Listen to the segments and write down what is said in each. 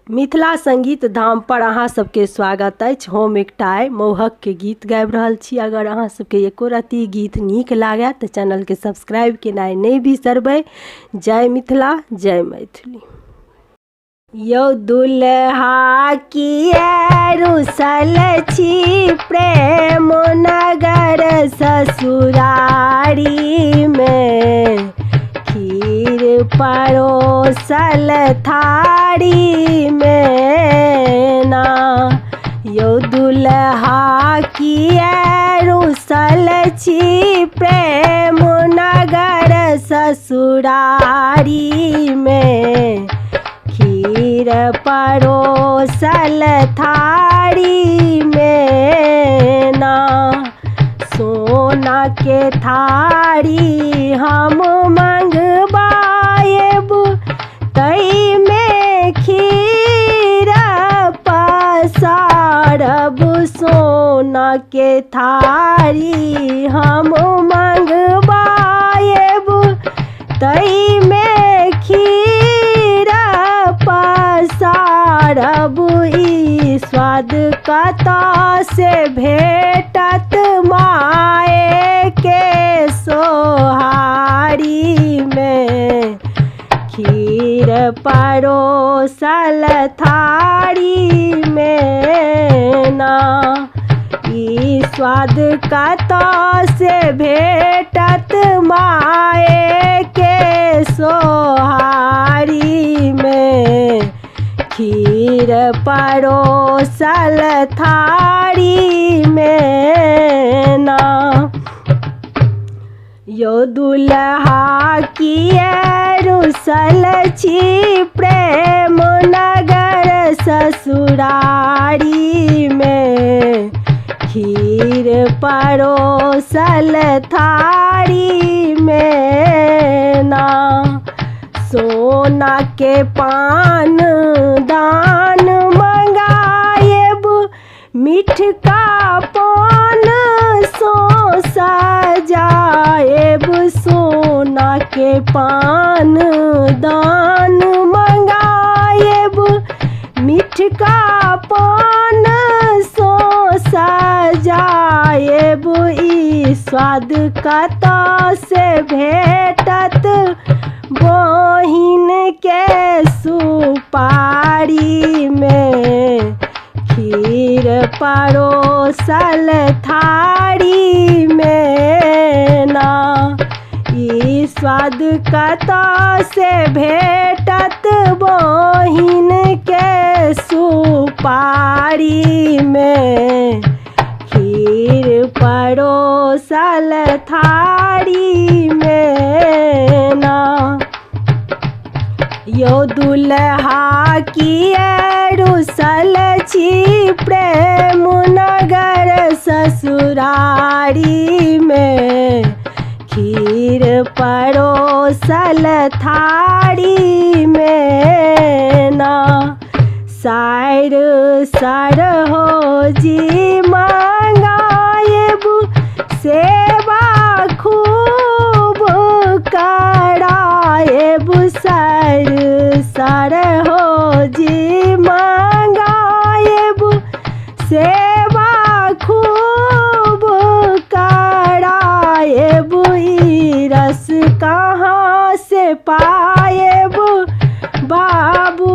मिथिला संगीत धाम पर अहाँ सबके स्वागत अछि। हम एकटा मौहक के गीत गाबि रहल छी। अगर अहाँ सबके एको रत्ती गीत नीक लागै तऽ चैनल के सब्सक्राइब केनाइ नहि बिसरबै। जय मिथिला, जय मैथिली। यौ दुल्हा किया रुसल छी प्रेम नगर ससुरारी में, खीर परोसल थारी में ना। यौ दुल्हा किया रुसल छी प्रेम नगर ससुरारी में, खीर परोसल थारी में ना। सोना के थारी हम मंगवाएब, तई में खीर पसारब। सोना के थारी हम मंगवाएब, तई में खीर पसारब। ई स्वाद कतऽ से भेटत माए के सोहारी में, खीर परोसल थारी में ना। ई स्वाद कतऽ से भेटत माए के सोहारी में, खीर परोसल थारी में ना। यौ दुल्हा किया रुसल छी प्रेम नगर ससुरारी में, खीर परोसल थारी में ना। सोना के पान दान मंगाएब, मीठ का पान सो सजाएब। सोना के पान दान मंगाएब, मीठ का पान सो सजाएब। ई स्वाद कतऽ से भेटत बहिन के सुपारी में, खीर परोसल थारी में ना। ई स्वाद कतऽ से भेटत बहिन के सुपारी में, खीर परोसल थारी में ना। यौ दुल्हा किया रुसल छी प्रेम नगर ससुरारी में, खीर परोसल थारी में ना। सायर सरहोजी मंगाएब, सेवा खूब कराएब। सायर सरहोजी मंगाएब, सेवा खूब कराएब। ई रस कहाँ से पाएब बाबू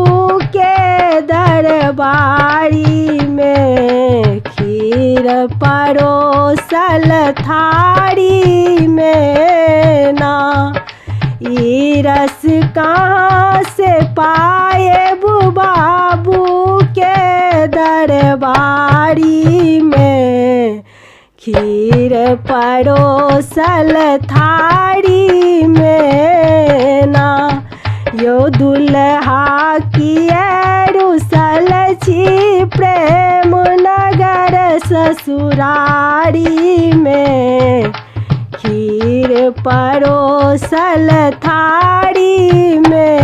के दरबारी में, खीर परोसल थारी में ना। ई रस कहाँ से पाएब बाबू के दरबारी में, खीर परोसल थारी में ना। यौ दुल्हा किया रुसल छी प्रेम नगर ससुरारी में, खीर परोसल थारी में